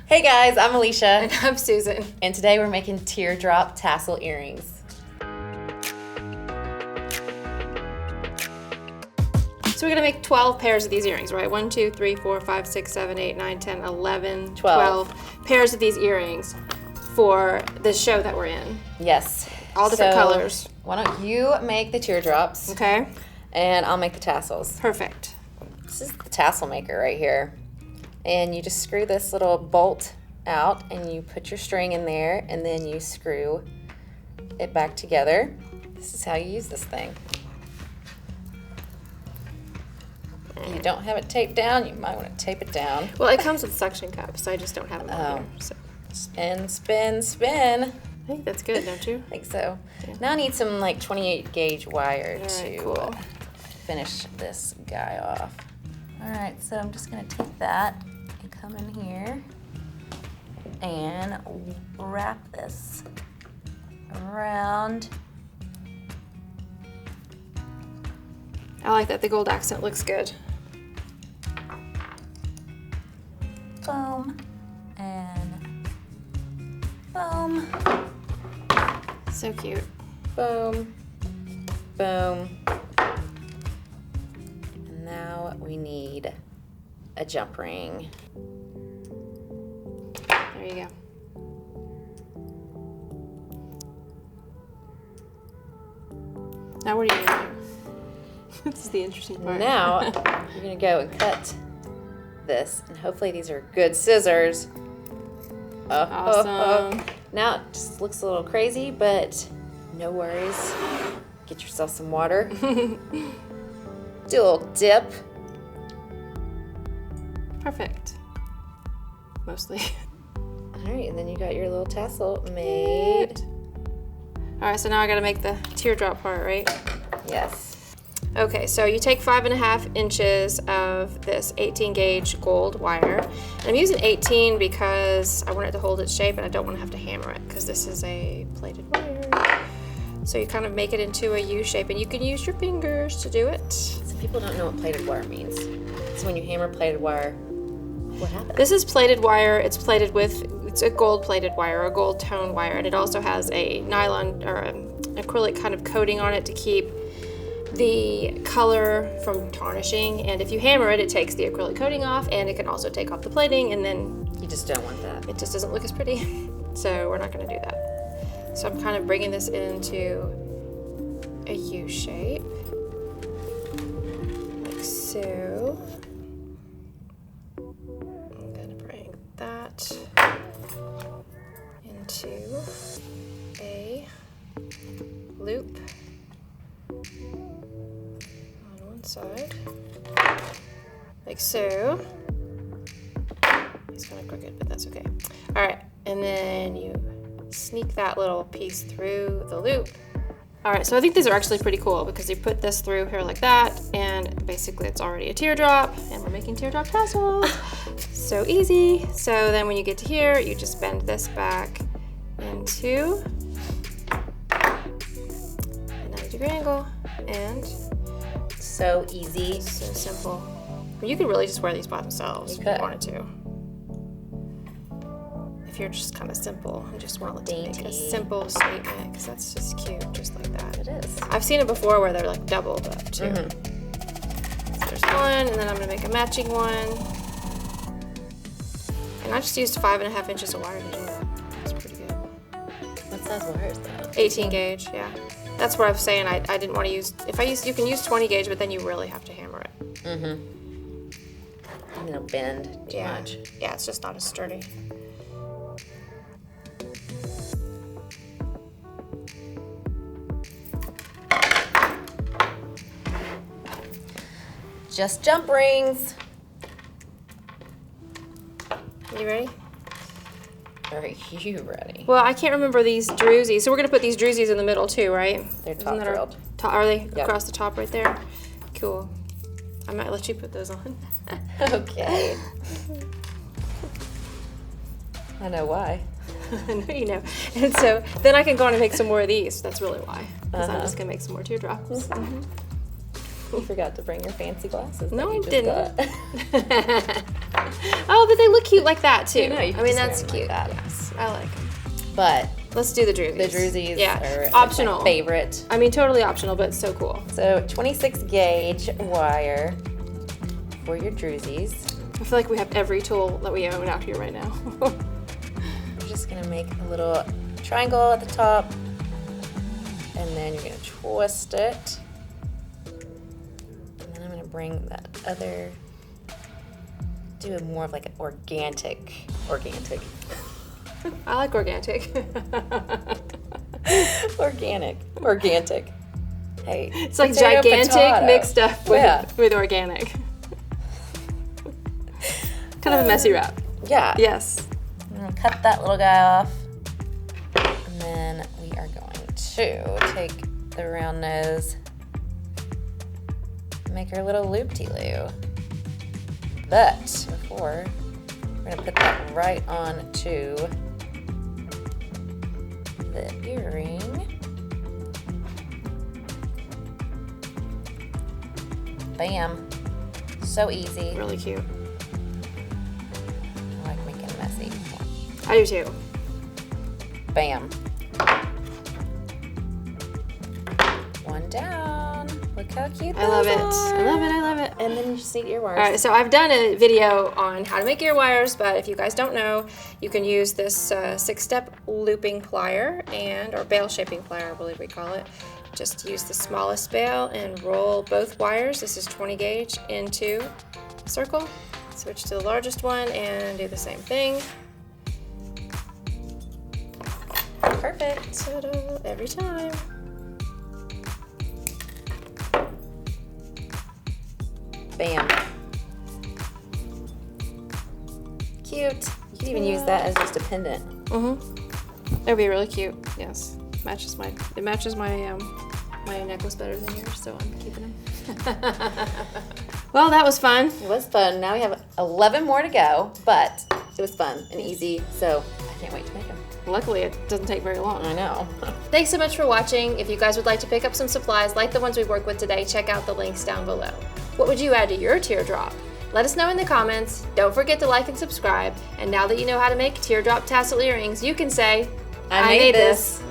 Hey guys, I'm Alicia. And I'm Susan. And today we're making teardrop tassel earrings. So we're going to make 12 pairs of these earrings, right? 1, 2, 3, 4, 5, 6, 7, 8, 9, 10, 11, 12 pairs of these earrings for the show that we're in. Yes. All different colors. Why don't you make the teardrops? Okay. And I'll make the tassels. Perfect. This is the tassel maker right here. And you just screw this little bolt out and you put your string in there and then you screw it back together. This is how you use this thing. If you don't have it taped down, you might want to tape it down. Well, it comes with suction cups, so I just don't have them on here. So. Spin, spin, spin. I think that's good, don't you? I think so. Yeah. Now I need some like 28 gauge wire to cool. finish this guy off. All right, so I'm just gonna take that and come in here and wrap this around. I like that. The gold accent looks good. Boom and boom. So cute. Boom, boom. And now we need a jump ring. There you go. Now what are you gonna do? This is the interesting part. Now you're gonna go and cut this, and hopefully these are good scissors. Awesome. Now it just looks a little crazy, but no worries. Get yourself some water. Do a little dip. Perfect. Mostly. All right, and then you got your little tassel made. All right, so now I gotta make the teardrop part, right? Yes. Okay, so you take 5.5 inches of this 18 gauge gold wire. And I'm using 18 because I want it to hold its shape and I don't want to have to hammer it because this is a plated wire. So you kind of make it into a U shape and you can use your fingers to do it. Some people don't know what plated wire means. So when you hammer plated wire, what happens? This is plated wire. It's plated with, it's a gold plated wire, a gold tone wire, and it also has a nylon or an acrylic kind of coating on it to keep the color from tarnishing, and if you hammer it, it takes the acrylic coating off, and it can also take off the plating, and then You just don't want that. it just doesn't look as pretty. So we're not going to do that. So I'm kind of bringing this into a U shape, like so. I'm going to bring that into a loop on one side, like so. It's kind of crooked, but that's okay. All right, and then you sneak that little piece through the loop. All right, so I think these are actually pretty cool because you put this through here like that, and basically it's already a teardrop, and we're making teardrop tassels. So easy. So then when you get to here, you just bend this back into a 90-degree angle, and So easy. so simple. You could really just wear these by themselves if you wanted to. If you're just kind of simple and just want to make a simple statement, because that's just cute, just like that. It is. I've seen it before where they're like doubled up too. So there's one, and then I'm gonna make a matching one. And I just used 5.5 inches of wire to do that. That's pretty good. What size wire is that? 18 gauge, yeah. That's where I was saying I didn't want to use, you can use 20 gauge, but then you really have to hammer it. And it'll bend too much. Yeah, it's just not as sturdy. Just jump rings. You ready? Are you ready? Well, I can't remember these drusies. So we're going to put these drusies in the middle too, right? They're top drilled. Are they Yep. across the top right there? Cool. I might let you put those on. Okay. I know why. I know you know. And so then I can go on and make some more of these. That's really why. Because I'm just going to make some more teardrops. You forgot to bring your fancy glasses. No, that you I just didn't. got. Oh, but they look cute like that too. I know, you can I mean, just that's wear cute. them like that. Yes, I like them. But Let's do the drewsies. the drewsies Yeah, are optional. my favorite. I mean, totally optional, but it's so cool. So 26 gauge wire for your drewsies. I feel like we have every tool that we own out here right now. You're just gonna make a little triangle at the top, and then you're gonna twist it. And then I'm gonna bring that other, do it more of like an organic. I like organic. Organic. Hey, It's like potato, gigantic potato. mixed up with, Yeah. with organic. Kind of a messy wrap. Yeah. Yes. I'm gonna cut that little guy off, and then we are going to take the round nose, make our little loop-de-loo. But before, we're gonna put that right onto the earring. Bam. So easy. Really cute. I like making it messy. I do too. Bam. One down. Look how cute I love it. those are. I love it. I love it. And then you just need earwires. All right, so I've done a video on how to make ear wires, but if you guys don't know, you can use this 6-step looping plier or bail shaping plier, I believe we call it. Just use the smallest bail and roll both wires. This is 20 gauge into a circle. Switch to the largest one and do the same thing. Perfect. Ta-da, every time. Bam. Cute. You can even use that as just a pendant. Mm-hmm. That'd be really cute. Yes. It matches my my necklace better than yours, so I'm keeping them. Well, that was fun. It was fun. Now we have 11 more to go, but it was fun and easy, so I can't wait to make them. Luckily, it doesn't take very long. I know. Thanks so much for watching. If you guys would like to pick up some supplies like the ones we worked with today, check out the links down below. What would you add to your teardrop? Let us know in the comments. Don't forget to like and subscribe. And now that you know how to make teardrop tassel earrings, you can say, I made this.